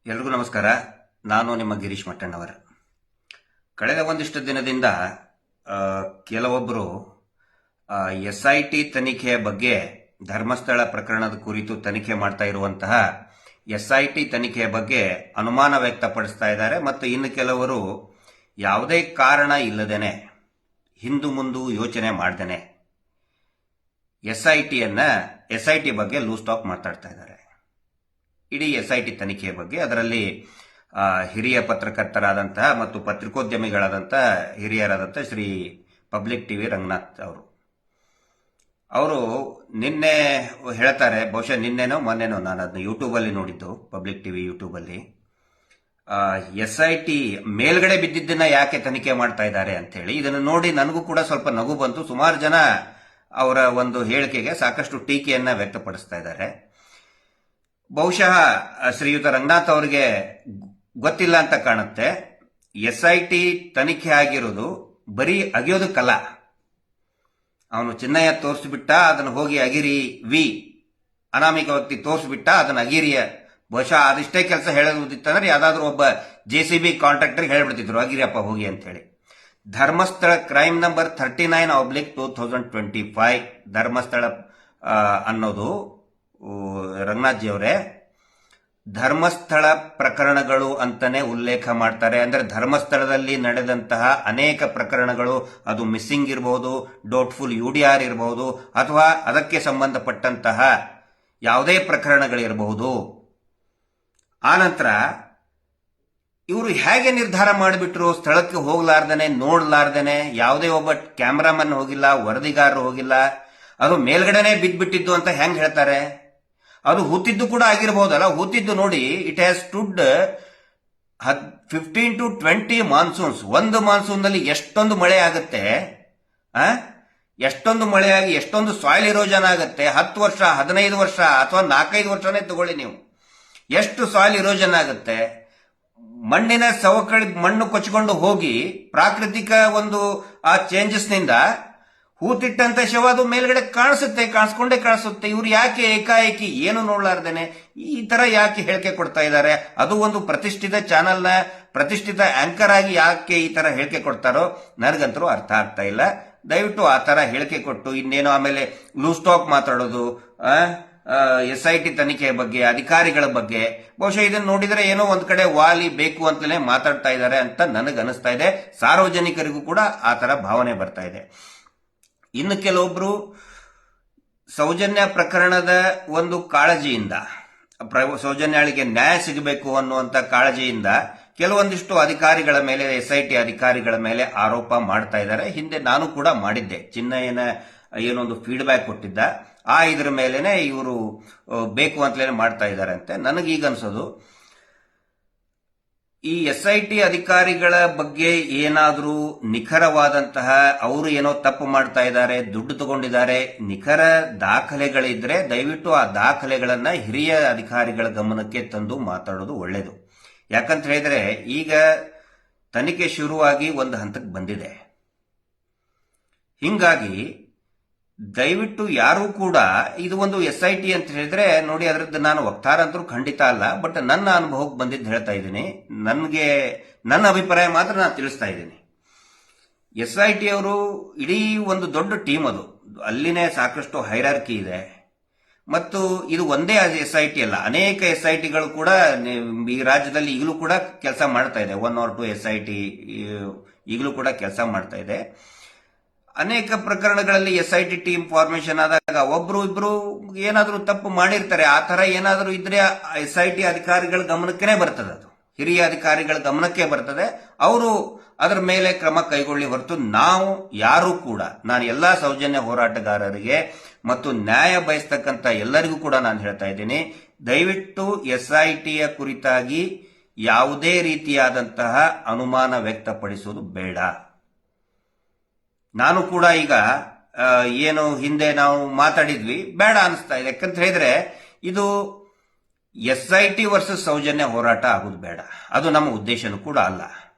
ಎಲ್ರಿಗೂ ನಮಸ್ಕಾರ. ನಾನು ನಿಮ್ಮ ಗಿರೀಶ್ ಮಟ್ಟಣ್ಣವರ. ಕಳೆದ ಒಂದಿಷ್ಟು ದಿನದಿಂದ ಕೆಲವೊಬ್ಬರು SIT ತನಿಖೆಯ ಬಗ್ಗೆ, ಧರ್ಮಸ್ಥಳ ಪ್ರಕರಣದ ಕುರಿತು ತನಿಖೆ ಮಾಡ್ತಾ ಇರುವಂತಹ SIT ತನಿಖೆಯ ಬಗ್ಗೆ ಅನುಮಾನ ವ್ಯಕ್ತಪಡಿಸ್ತಾ ಇದ್ದಾರೆ. ಮತ್ತು ಇನ್ನು ಕೆಲವರು ಯಾವುದೇ ಕಾರಣ ಇಲ್ಲದೇನೆ, ಹಿಂದು ಮುಂದು ಯೋಚನೆ ಮಾಡ್ದೇನೆ SIT ಬಗ್ಗೆ ಲೂಸ್ ಟಾಕ್ ಮಾತಾಡ್ತಾ ಇದ್ದಾರೆ. ಇಡೀ SIT ತನಿಖೆಯ ಬಗ್ಗೆ, ಅದರಲ್ಲಿ ಹಿರಿಯ ಪತ್ರಕರ್ತರಾದಂತಹ ಮತ್ತು ಪತ್ರಿಕೋದ್ಯಮಿಗಳಾದಂತಹ ಹಿರಿಯರಾದಂತಹ ಶ್ರೀ ಪಬ್ಲಿಕ್ ಟಿವಿ ರಂಗನಾಥ್ ಅವರು ನಿನ್ನೆ ಹೇಳ್ತಾರೆ, ಬಹುಶಃ ನಿನ್ನೆನೋ ಮೊನ್ನೆನೋ, ನಾನು ಅದನ್ನ ಯೂಟ್ಯೂಬಲ್ಲಿ ನೋಡಿದ್ದು, ಪಬ್ಲಿಕ್ ಟಿವಿ ಯೂಟ್ಯೂಬಲ್ಲಿ, SIT ಮೇಲ್ಗಡೆ ಬಿದ್ದಿದ್ದನ್ನ ಯಾಕೆ ತನಿಖೆ ಮಾಡ್ತಾ ಇದ್ದಾರೆ ಅಂತ ಹೇಳಿ. ಇದನ್ನು ನೋಡಿ ನನಗೂ ಕೂಡ ಸ್ವಲ್ಪ ನಗು ಬಂತು. ಸುಮಾರು ಜನ ಅವರ ಒಂದು ಹೇಳಿಕೆಗೆ ಸಾಕಷ್ಟು ಟೀಕೆಯನ್ನ ವ್ಯಕ್ತಪಡಿಸ್ತಾ ಇದ್ದಾರೆ. ಬಹುಶಃ ಶ್ರೀಯುತ ರಂಗನಾಥ್ ಅವರಿಗೆ ಗೊತ್ತಿಲ್ಲ ಅಂತ ಕಾಣುತ್ತೆ. SIT ತನಿಖೆ ಆಗಿರೋದು ಬರೀ ಅಗಿಯೋದಕ್ಕಲ್ಲ. ಅವನು ಚಿನ್ನಯ್ಯ ತೋರಿಸ್ಬಿಟ್ಟ, ಅದನ್ನು ಹೋಗಿ ಅಗಿರಿ ಅನಾಮಿಕ ವ್ಯಕ್ತಿ ತೋರಿಸ್ಬಿಟ್ಟ, ಅದನ್ನು ಅಗಿರಿಯ, ಬಹುಶಃ ಅದಿಷ್ಟೇ ಕೆಲಸ ಹೇಳೋದಿತ್ತಂದ್ರೆ ಯಾವ್ದಾದ್ರು ಒಬ್ಬ JCB ಕಾಂಟ್ರಾಕ್ಟರ್ಗೆ ಹೇಳ್ಬಿಡ್ತಿದ್ರು, ಅಗಿರಿಯಪ್ಪ ಹೋಗಿ ಅಂತ ಹೇಳಿ. ಧರ್ಮಸ್ಥಳ ಕ್ರೈಮ್ ನಂಬರ್ 39/2025 ಧರ್ಮಸ್ಥಳ ಅನ್ನೋದು ರಂಗನಾಥ್ ಜಿ ಅವರೇ ಧರ್ಮಸ್ಥಳ ಪ್ರಕರಣಗಳು ಅಂತಾನೆ ಉಲ್ಲೇಖ ಮಾಡ್ತಾರೆ. ಅಂದ್ರೆ ಧರ್ಮಸ್ಥಳದಲ್ಲಿ ನಡೆದಂತಹ ಅನೇಕ ಪ್ರಕರಣಗಳು, ಅದು ಮಿಸ್ಸಿಂಗ್ ಇರಬಹುದು, ಡೌಟ್ಫುಲ್ UDR ಇರಬಹುದು, ಅಥವಾ ಅದಕ್ಕೆ ಸಂಬಂಧಪಟ್ಟಂತಹ ಯಾವುದೇ ಪ್ರಕರಣಗಳಿರಬಹುದು. ಆನಂತರ ಇವರು ಹೇಗೆ ನಿರ್ಧಾರ ಮಾಡಿಬಿಟ್ರು, ಸ್ಥಳಕ್ಕೆ ಹೋಗ್ಲಾರ್ದೇನೆ, ನೋಡ್ಲಾರ್ದೇನೆ, ಯಾವುದೇ ಒಬ್ಬ ಕ್ಯಾಮ್ರಾಮನ್ ಹೋಗಿಲ್ಲ, ವರದಿಗಾರರು ಹೋಗಿಲ್ಲ, ಅದು ಮೇಲ್ಗಡೆನೆ ಬಿದ್ದ್ಬಿಟ್ಟಿದ್ದು ಅಂತ ಹೆಂಗ್ ಹೇಳ್ತಾರೆ? ಅದು ಹೂತಿದ್ದು ಕೂಡ ಆಗಿರಬಹುದಲ್ಲ. ಹೂತಿದ್ದು ನೋಡಿ, it has stood 15 to 20 monsoons. ಒಂದು ಮಾನ್ಸೂನ್ ನಲ್ಲಿ ಎಷ್ಟೊಂದು ಮಳೆ ಆಗುತ್ತೆ, ಎಷ್ಟೊಂದು ಮಳೆಯಾಗಿ ಎಷ್ಟೊಂದು ಸಾಯಿಲ್ ಇರೋಜನ್ ಆಗುತ್ತೆ. 10 ವರ್ಷ, 15 ವರ್ಷ, ಅಥವಾ 4-5 ವರ್ಷನೇ ತಗೊಳ್ಳಿ ನೀವು, ಎಷ್ಟು ಸಾಯಿಲ್ ಇರೋಜನ್ ಆಗುತ್ತೆ. ಮಣ್ಣಿನ ಸವಕಳಿ, ಮಣ್ಣು ಕೊಚ್ಚಿಕೊಂಡು ಹೋಗಿ ಪ್ರಾಕೃತಿಕ ಒಂದು ಆ ಚೇಂಜಸ್ ನಿಂದ ಹೂತಿಟ್ಟಂತ ಶವ ಅದು ಮೇಲ್ಗಡೆ ಕಾಣಿಸ್ಕೊಂಡೇ ಕಾಣಿಸುತ್ತೆ. ಇವ್ರು ಯಾಕೆ ಏಕಾಏಕಿ ಏನು ನೋಡ್ಲಾರ್ದೇನೆ ಈ ತರ ಯಾಕೆ ಹೇಳಿಕೆ ಕೊಡ್ತಾ ಇದ್ದಾರೆ? ಅದು ಒಂದು ಪ್ರತಿಷ್ಠಿತ ಚಾನೆಲ್ನ ಪ್ರತಿಷ್ಠಿತ ಆಂಕರ್ ಆಗಿ ಯಾಕೆ ಈ ತರ ಹೇಳಿಕೆ ಕೊಡ್ತಾರೋ ನನಗಂತರೂ ಅರ್ಥ ಆಗ್ತಾ ಇಲ್ಲ. ದಯವಿಟ್ಟು ಆ ತರ ಹೇಳಿಕೆ ಕೊಟ್ಟು ಇನ್ನೇನೋ ಆಮೇಲೆ ಲೂಸ್ ಟಾಕ್ ಮಾತಾಡೋದು, SIT ತನಿಖೆಯ ಬಗ್ಗೆ, ಅಧಿಕಾರಿಗಳ ಬಗ್ಗೆ, ಬಹುಶಃ ಇದನ್ನು ನೋಡಿದ್ರೆ ಏನೋ ಒಂದ್ ಕಡೆ ವಾಲಿ ಬೇಕು ಅಂತಲೇ ಮಾತಾಡ್ತಾ ಇದ್ದಾರೆ ಅಂತ ನನಗನ್ನಿಸ್ತಾ ಇದೆ. ಸಾರ್ವಜನಿಕರಿಗೂ ಕೂಡ ಆ ತರ ಭಾವನೆ ಬರ್ತಾ ಇದೆ. ಇನ್ನು ಕೆಲವೊಬ್ರು ಸೌಜನ್ಯ ಪ್ರಕರಣದ ಒಂದು ಕಾಳಜಿಯಿಂದ, ಸೌಜನ್ಯಳಿಗೆ ನ್ಯಾಯ ಸಿಗಬೇಕು ಅನ್ನುವಂತ ಕಾಳಜಿಯಿಂದ ಕೆಲವೊಂದಿಷ್ಟು ಅಧಿಕಾರಿಗಳ ಮೇಲೆ, SIT ಅಧಿಕಾರಿಗಳ ಮೇಲೆ ಆರೋಪ ಮಾಡ್ತಾ ಇದ್ದಾರೆ. ಹಿಂದೆ ನಾನು ಕೂಡ ಮಾಡಿದ್ದೆ. ಚಿನ್ನಯ್ಯನ ಏನೊಂದು ಫೀಡ್ಬ್ಯಾಕ್ ಕೊಟ್ಟಿದ್ದ, ಇದ್ರ ಮೇಲೆನೆ ಇವರು ಬೇಕು ಅಂತಲೇ ಮಾಡ್ತಾ ಇದ್ದಾರೆ ಅಂತ. ನನಗೀಗ ಅನ್ಸೋದು, ಈ SIT ಅಧಿಕಾರಿಗಳ ಬಗ್ಗೆ ಏನಾದರೂ ನಿಖರವಾದಂತಹ, ಅವರು ಏನೋ ತಪ್ಪು ಮಾಡ್ತಾ ಇದ್ದಾರೆ, ದುಡ್ಡು ತಗೊಂಡಿದ್ದಾರೆ, ನಿಖರ ದಾಖಲೆಗಳಿದ್ರೆ ದಯವಿಟ್ಟು ಆ ದಾಖಲೆಗಳನ್ನ ಹಿರಿಯ ಅಧಿಕಾರಿಗಳ ಗಮನಕ್ಕೆ ತಂದು ಮಾತಾಡೋದು ಒಳ್ಳೇದು. ಯಾಕಂತ ಹೇಳಿದ್ರೆ ಈಗ ತನಿಖೆ ಶುರುವಾಗಿ ಒಂದು ಹಂತಕ್ಕೆ ಬಂದಿದೆ. ಹಿಂಗಾಗಿ ದಯವಿಟ್ಟು ಯಾರು ಕೂಡ, ಇದು ಒಂದು SIT ಅಂತ ಹೇಳಿದ್ರೆ ನೋಡಿ, ಅದರದ್ದು ನಾನು ವಕ್ತಾರ ಅಂತೂ ಖಂಡಿತ ಅಲ್ಲ, ಬಟ್ ನನ್ನ ಅನುಭವಕ್ಕೆ ಬಂದಿದ್ದು ಹೇಳ್ತಾ ಇದ್ದೀನಿ. ನನ್ನ ಅಭಿಪ್ರಾಯ ಮಾತ್ರ ನಾನು ತಿಳಿಸ್ತಾ ಇದ್ದೀನಿ. SIT ಅವರು ಇಡೀ ಒಂದು ದೊಡ್ಡ ಟೀಮ್, ಅದು ಅಲ್ಲಿನೇ ಸಾಕಷ್ಟು ಹೈರಾರ್ಕಿ ಇದೆ. ಮತ್ತು ಇದು ಒಂದೇ SIT ಅಲ್ಲ, ಅನೇಕ SITಗಳು ಕೂಡ ಈ ರಾಜ್ಯದಲ್ಲಿ ಈಗಲೂ ಕೂಡ ಕೆಲಸ ಮಾಡ್ತಾ ಇದೆ. 1 or 2 SIT ಈಗಲೂ ಕೂಡ ಕೆಲಸ ಮಾಡ್ತಾ ಇದೆ. ಅನೇಕ ಪ್ರಕರಣಗಳಲ್ಲಿ SIT ಟೀಮ್ ಫಾರ್ಮೇಶನ್ ಆದಾಗ ಒಬ್ರು ಇಬ್ರು ಏನಾದರೂ ತಪ್ಪು ಮಾಡಿರ್ತಾರೆ. ಆ ತರ ಏನಾದರೂ ಇದ್ರೆ SIT ಅಧಿಕಾರಿಗಳ ಗಮನಕ್ಕೆ ಬರ್ತದೆ, ಅದು ಹಿರಿಯ ಅಧಿಕಾರಿಗಳ ಗಮನಕ್ಕೆ ಬರ್ತದೆ. ಅವರು ಅದರ ಮೇಲೆ ಕ್ರಮ ಕೈಗೊಳ್ಳಿ ಹೊರತು ನಾವು ಯಾರು ಕೂಡ, ನಾನು ಎಲ್ಲಾ ಸೌಜನ್ಯ ಹೋರಾಟಗಾರರಿಗೆ ಮತ್ತು ನ್ಯಾಯ ಬಯಸ್ತಕ್ಕಂಥ ಎಲ್ಲರಿಗೂ ಕೂಡ ನಾನು ಹೇಳ್ತಾ ಇದ್ದೀನಿ, ದಯವಿಟ್ಟು SITಯ ಕುರಿತಾಗಿ ಯಾವುದೇ ರೀತಿಯಾದಂತಹ ಅನುಮಾನ ವ್ಯಕ್ತಪಡಿಸುವುದು ಬೇಡ. ನಾನು ಕೂಡ ಈಗ ಏನು ಹಿಂದೆ ನಾವು ಮಾತಾಡಿದ್ವಿ, ಬೇಡ ಅನಿಸ್ತಾ ಇದೆ. ಯಾಕಂತ ಹೇಳಿದ್ರೆ ಇದು SIT ವರ್ಸಸ್ ಸೌಜನ್ಯ ಹೋರಾಟ ಆಗುದು ಬೇಡ. ಅದು ನಮ್ಮ ಉದ್ದೇಶನೂ ಕೂಡ ಅಲ್ಲ.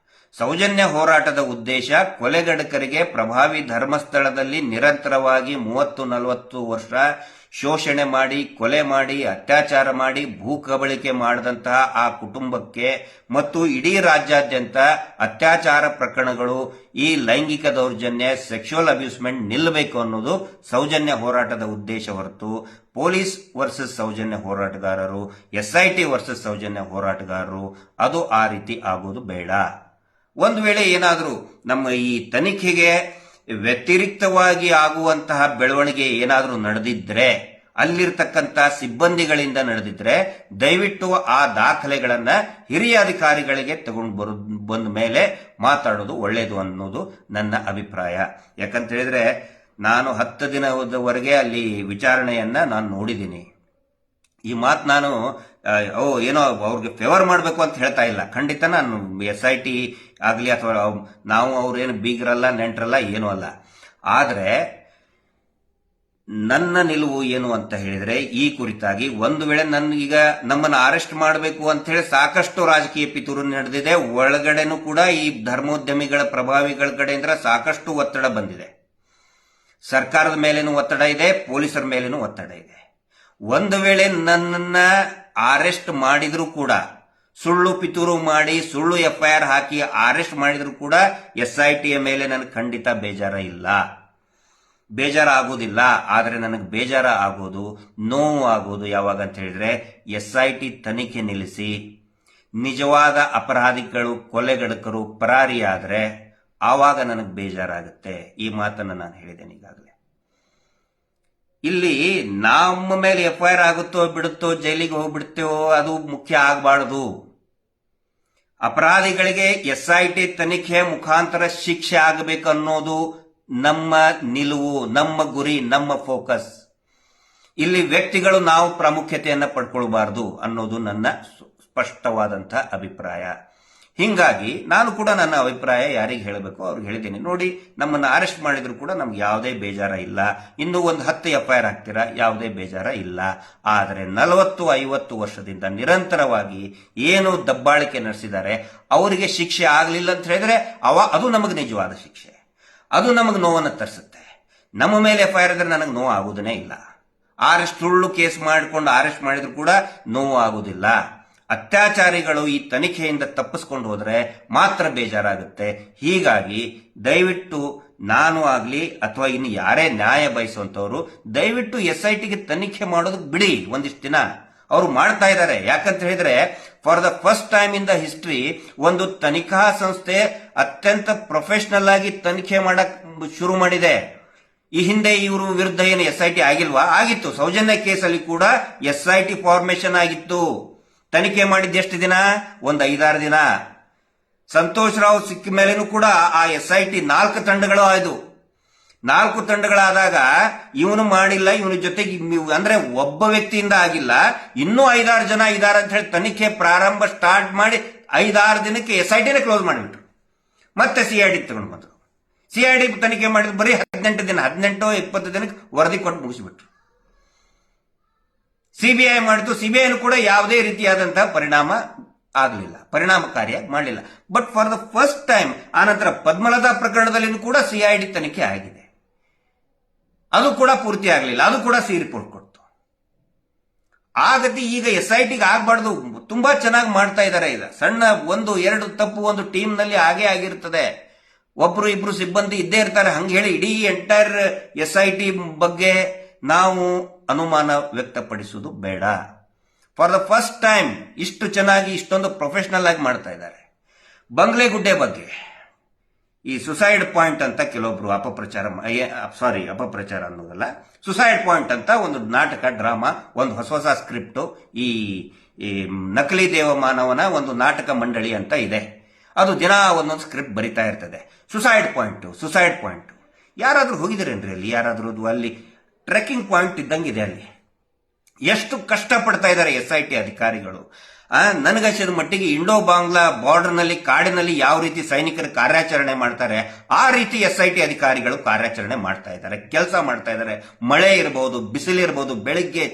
ಸೌಜನ್ಯ ಹೋರಾಟದ ಉದ್ದೇಶ ಕೊಲೆಗಡಕರಿಗೆ ಪ್ರಭಾವಿ ಧರ್ಮಸ್ಥಳದಲ್ಲಿ ನಿರಂತರವಾಗಿ 30-40 ವರ್ಷ ಶೋಷಣೆ ಮಾಡಿ, ಕೊಲೆ ಮಾಡಿ, ಅತ್ಯಾಚಾರ ಮಾಡಿ, ಭೂ ಕಬಳಿಕೆ ಮಾಡಿದಂತಹ ಆ ಕುಟುಂಬಕ್ಕೆ ಮತ್ತು ಇಡೀ ರಾಜ್ಯಾದ್ಯಂತ ಅತ್ಯಾಚಾರ ಪ್ರಕರಣಗಳು, ಈ ಲೈಂಗಿಕ ದೌರ್ಜನ್ಯ, ಸೆಕ್ಸುವಲ್ ಅಬ್ಯೂಸ್ಮೆಂಟ್ ನಿಲ್ಲಬೇಕು ಅನ್ನೋದು ಸೌಜನ್ಯ ಹೋರಾಟದ ಉದ್ದೇಶ ಹೊರತು ಪೊಲೀಸ್ ವರ್ಸಸ್ ಸೌಜನ್ಯ ಹೋರಾಟಗಾರರು, ಎಸ್ಐಟಿ ವರ್ಸಸ್ ಸೌಜನ್ಯ ಹೋರಾಟಗಾರರು ಅದು ಆ ರೀತಿ ಆಗೋದು ಬೇಡ. ಒಂದು ವೇಳೆ ಏನಾದರೂ ನಮ್ಮ ಈ ತನಿಖೆಗೆ ವ್ಯತಿರಿಕ್ತವಾಗಿ ಆಗುವಂತಹ ಬೆಳವಣಿಗೆ ಏನಾದರೂ ನಡೆದಿದ್ರೆ, ಅಲ್ಲಿರ್ತಕ್ಕಂಥ ಸಿಬ್ಬಂದಿಗಳಿಂದ ನಡೆದಿದ್ರೆ, ದಯವಿಟ್ಟು ಆ ದಾಖಲೆಗಳನ್ನ ಹಿರಿಯ ಅಧಿಕಾರಿಗಳಿಗೆ ತಗೊಂಡು ಬಂದ ಮೇಲೆ ಮಾತಾಡೋದು ಒಳ್ಳೆಯದು ಅನ್ನೋದು ನನ್ನ ಅಭಿಪ್ರಾಯ. ಯಾಕಂತ ಹೇಳಿದ್ರೆ ನಾನು 10 ದಿನದವರೆಗೆ ಅಲ್ಲಿ ವಿಚಾರಣೆಯನ್ನ ನಾನು ನೋಡಿದ್ದೀನಿ. ಈ ಮಾತು ನಾನು ಏನೋ ಅವ್ರಿಗೆ ಫೇವರ್ ಮಾಡಬೇಕು ಅಂತ ಹೇಳ್ತಾ ಇಲ್ಲ. ಖಂಡಿತ ನಾನು SIT ಆಗಲಿ ಅಥವಾ ನಾವು ಅವ್ರೇನು ಬೀಗರಲ್ಲ, ನೆಂಟರಲ್ಲ, ಏನೂ ಅಲ್ಲ. ಆದರೆ ನನ್ನ ನಿಲುವು ಏನು ಅಂತ ಹೇಳಿದ್ರೆ, ಈ ಕುರಿತಾಗಿ ಒಂದು ವೇಳೆ ನನಗೀಗ ನಮ್ಮನ್ನು ಅರೆಸ್ಟ್ ಮಾಡಬೇಕು ಅಂತ ಹೇಳಿ ಸಾಕಷ್ಟು ರಾಜಕೀಯ ಪಿತೂರು ನಡೆದಿದೆ. ಒಳಗಡೆನೂ ಕೂಡ ಈ ಧರ್ಮೋದ್ಯಮಿಗಳ ಪ್ರಭಾವಿಗಳ ಕಡೆಯಿಂದ ಸಾಕಷ್ಟು ಒತ್ತಡ ಬಂದಿದೆ. ಸರ್ಕಾರದ ಮೇಲೇನೂ ಒತ್ತಡ ಇದೆ, ಪೊಲೀಸರ ಮೇಲೇನೂ ಒತ್ತಡ ಇದೆ. ಒಂದು ವೇಳೆ ನನ್ನನ್ನ ಅರೆಸ್ಟ್ ಮಾಡಿದ್ರು ಕೂಡ, ಸುಳ್ಳು ಪಿತೂರು ಮಾಡಿ ಸುಳ್ಳು FIR ಹಾಕಿ ಅರೆಸ್ಟ್ ಮಾಡಿದ್ರು ಕೂಡ SITಯ ಮೇಲೆ ನನಗೆ ಖಂಡಿತ ಬೇಜಾರಾಗೋದಿಲ್ಲ. ಆದರೆ ನನಗೆ ಬೇಜಾರ ಆಗೋದು, ನೋವು ಆಗೋದು ಯಾವಾಗ ಅಂತ ಹೇಳಿದ್ರೆ, SIT ತನಿಖೆ ನಿಲ್ಲಿಸಿ ನಿಜವಾದ ಅಪರಾಧಿಗಳು, ಕೊಲೆಗಡಕರು ಪರಾರಿಯಾದ್ರೆ ಆವಾಗ ನನಗೆ ಬೇಜಾರಾಗುತ್ತೆ. ಈ ಮಾತನ್ನು ನಾನು ಹೇಳಿದ್ದೇನೆ ಈಗಾಗಲೇ. ಇಲ್ಲಿ ನಮ್ಮ ಮೇಲೆ FIR ಆಗುತ್ತೋ ಬಿಡುತ್ತೋ, ಜೈಲಿಗೆ ಹೋಗ್ಬಿಡ್ತೇವೋ ಅದು ಮುಖ್ಯ ಆಗಬಾರದು. ಅಪರಾಧಿಗಳಿಗೆ SIT ತನಿಖೆ ಮುಖಾಂತರ ಶಿಕ್ಷೆ ಆಗಬೇಕು ಅನ್ನೋದು ನಮ್ಮ ನಿಲುವು, ನಮ್ಮ ಗುರಿ, ನಮ್ಮ ಫೋಕಸ್. ಇಲ್ಲಿ ವ್ಯಕ್ತಿಗಳು ನಾವು ಪ್ರಾಮುಖ್ಯತೆಯನ್ನು ಪಡ್ಕೊಳ್ಬಾರ್ದು ಅನ್ನೋದು ನನ್ನ ಸ್ಪಷ್ಟವಾದಂತಹ ಅಭಿಪ್ರಾಯ. ಹಿಂಗಾಗಿ ನಾನು ಕೂಡ ನನ್ನ ಅಭಿಪ್ರಾಯ ಯಾರಿಗೆ ಹೇಳಬೇಕು ಅವ್ರಿಗೆ ಹೇಳಿದ್ದೀನಿ. ನೋಡಿ, ನಮ್ಮನ್ನು ಅರೆಸ್ಟ್ ಮಾಡಿದ್ರು ಕೂಡ ನಮ್ಗೆ ಯಾವುದೇ ಬೇಜಾರ ಇಲ್ಲ. ಇನ್ನೂ ಒಂದು 10 FIR ಹಾಕ್ತೀರಾ, ಯಾವುದೇ ಬೇಜಾರ ಇಲ್ಲ. ಆದರೆ 40-50 ವರ್ಷದಿಂದ ನಿರಂತರವಾಗಿ ಏನು ದಬ್ಬಾಳಿಕೆ ನಡೆಸಿದ್ದಾರೆ ಅವರಿಗೆ ಶಿಕ್ಷೆ ಆಗಲಿಲ್ಲ ಅಂತ ಹೇಳಿದ್ರೆ ಅದು ನಮಗೆ ನಿಜವಾದ ಶಿಕ್ಷೆ. ಅದು ನಮಗೆ ನೋವನ್ನು ತರಿಸುತ್ತೆ. ನಮ್ಮ ಮೇಲೆ FIR ಇದ್ರೆ ನನಗೆ ನೋವು ಆಗುವುದೇ ಇಲ್ಲ. ಸುಳ್ಳು ಕೇಸ್ ಮಾಡಿಕೊಂಡು ಅರೆಸ್ಟ್ ಮಾಡಿದ್ರು ಕೂಡ ನೋವು ಆಗುವುದಿಲ್ಲ. ಅತ್ಯಾಚಾರಿಗಳು ಈ ತನಿಖೆಯಿಂದ ತಪ್ಪಿಸ್ಕೊಂಡು ಹೋದ್ರೆ ಮಾತ್ರ ಬೇಜಾರಾಗುತ್ತೆ. ಹೀಗಾಗಿ ದಯವಿಟ್ಟು ನಾನು ಆಗಲಿ ಅಥವಾ ಇನ್ನು ಯಾರೇ ನ್ಯಾಯ ಬಯಸುವಂತವರು ದಯವಿಟ್ಟು SITಗೆ ತನಿಖೆ ಮಾಡೋದಕ್ಕೆ ಬಿಡಿ. ಒಂದಿಷ್ಟು ದಿನ ಅವರು ಮಾಡ್ತಾ ಇದ್ದಾರೆ. ಯಾಕಂತ ಹೇಳಿದ್ರೆ, for the first time in the history ಒಂದು ತನಿಖಾ ಸಂಸ್ಥೆ ಅತ್ಯಂತ ಪ್ರೊಫೆಷನಲ್ ಆಗಿ ತನಿಖೆ ಮಾಡಕ್ ಶುರು ಮಾಡಿದೆ. ಈ ಹಿಂದೆ ಇವರು ವಿರುದ್ಧ ಏನು SIT ಆಗಿಲ್ವಾ? ಆಗಿತ್ತು. ಸೌಜನ್ಯ ಕೇಸಲ್ಲಿ ಕೂಡ SIT ಫಾರ್ಮೇಶನ್ ಆಗಿತ್ತು. ತನಿಖೆ ಮಾಡಿದ್ದು ಎಷ್ಟು ದಿನ? ಒಂದು 5-6 ದಿನ. ಸಂತೋಷ್ ರಾವ್ ಸಿಕ್ಕ ಮೇಲೇನೂ ಕೂಡ ಆ SIT 4 ತಂಡಗಳು ಆಯ್ದು. 4 ತಂಡಗಳಾದಾಗ ಇವನು ಮಾಡಿಲ್ಲ, ಇವನ ಜೊತೆಗೆ ಅಂದ್ರೆ ಒಬ್ಬ ವ್ಯಕ್ತಿಯಿಂದ ಆಗಿಲ್ಲ, ಇನ್ನೂ 5-6 ಜನ ಇದಾರೆ ಅಂತ ಹೇಳಿ ತನಿಖೆ ಪ್ರಾರಂಭ ಸ್ಟಾರ್ಟ್ ಮಾಡಿ 5-6 ದಿನಕ್ಕೆ SITನೇ ಕ್ಲೋಸ್ ಮಾಡಿಬಿಟ್ರು. ಮತ್ತೆ CID ತಗೊಂಡು ಬಂದ್ರು. CID ತನಿಖೆ ಮಾಡಿದ್ರು ಬರೀ 18 ದಿನ, 18-20 ದಿನಕ್ಕೆ ವರದಿ ಕೊಟ್ಟು ಮುಗಿಸಿಬಿಟ್ರು. CBI ಮಾಡಿತು. CBIನೂ ಕೂಡ ಯಾವುದೇ ರೀತಿಯಾದಂತಹ ಪರಿಣಾಮಕಾರಿಯಾಗಿ ಮಾಡಲಿಲ್ಲ. But for the first time ಆನಂತರ ಪದ್ಮಲತಾ ಪ್ರಕರಣದಲ್ಲಿ ಕೂಡ CID ತನಿಖೆ ಆಗಿದೆ. ಅದು ಕೂಡ ಪೂರ್ತಿ ಆಗಲಿಲ್ಲ. ಅದು ಕೂಡ C ರಿಪೋರ್ಟ್ ಕೊಡ್ತು. ಆ ಗತಿ ಈಗ SITಗೆ ಆಗಬಾರ್ದು. ತುಂಬಾ ಚೆನ್ನಾಗಿ ಮಾಡ್ತಾ ಇದ್ದಾರೆ. ಈಗ ಸಣ್ಣ 1-2 ತಪ್ಪು ಒಂದು ಟೀಮ್ ನಲ್ಲಿ ಆಗೇ ಆಗಿರ್ತದೆ. ಒಬ್ರು ಇಬ್ರು ಸಿಬ್ಬಂದಿ ಇದ್ದೇ ಇರ್ತಾರೆ. ಹಂಗೆ ಹೇಳಿ ಇಡೀ ಎಂಟೈರ್ SIT ಬಗ್ಗೆ ನಾವು ಅನುಮಾನ ವ್ಯಕ್ತಪಡಿಸುವುದು ಬೇಡ. ಫಾರ್ ದ ಫಸ್ಟ್ ಟೈಮ್ ಇಷ್ಟು ಚೆನ್ನಾಗಿ ಇಷ್ಟೊಂದು ಪ್ರೊಫೆಷನಲ್ ಆಗಿ ಮಾಡ್ತಾ ಇದ್ದಾರೆ. ಬಂಗ್ಲೆಗುಡ್ಡೆ ಬಗ್ಗೆ ಈ ಸುಸೈಡ್ ಪಾಯಿಂಟ್ ಅಂತ ಕೆಲವೊಬ್ರು ಅಪಪ್ರಚಾರ ಅನ್ನೋದಲ್ಲ, ಸುಸೈಡ್ ಪಾಯಿಂಟ್ ಅಂತ ಒಂದು ನಾಟಕ, ಡ್ರಾಮಾ, ಒಂದು ಹೊಸ ಸ್ಕ್ರಿಪ್ಟ್, ಈ ನಕಲಿ ದೇವಮಾನವನ ಒಂದು ನಾಟಕ ಮಂಡಳಿ ಅಂತ ಇದೆ. ಅದು ದಿನ ಒಂದೊಂದು ಸ್ಕ್ರಿಪ್ಟ್ ಬರಿತಾ ಇರ್ತದೆ. ಸುಸೈಡ್ ಪಾಯಿಂಟ್ ಯಾರಾದ್ರೂ ಹೋಗಿದ್ದೀರೇನ್ರಿ ಅಲ್ಲಿ? ಯಾರಾದ್ರೂ ಅಲ್ಲಿ ಟ್ರೆಕ್ಕಿಂಗ್ ಪಾಯಿಂಟ್ ಇದ್ದಂಗಿದೆ. ಅಲ್ಲಿ ಎಷ್ಟು ಕಷ್ಟಪಡ್ತಾ ಇದ್ದಾರೆ SIT ಅಧಿಕಾರಿಗಳು. ನನಗನ್ಸಿದ ಮಟ್ಟಿಗೆ ಇಂಡೋ ಬಾಂಗ್ಲಾ ಬಾರ್ಡರ್ ನಲ್ಲಿ, ಕಾಡಿನಲ್ಲಿ ಯಾವ ರೀತಿ ಸೈನಿಕರು ಕಾರ್ಯಾಚರಣೆ ಮಾಡ್ತಾರೆ ಆ ರೀತಿ SIT ಅಧಿಕಾರಿಗಳು ಕಾರ್ಯಾಚರಣೆ ಮಾಡ್ತಾ ಇದ್ದಾರೆ, ಕೆಲಸ ಮಾಡ್ತಾ ಇದ್ದಾರೆ. ಮಳೆ ಇರಬಹುದು, ಬಿಸಿಲಿರಬಹುದು, ಬೆಳಿಗ್ಗೆ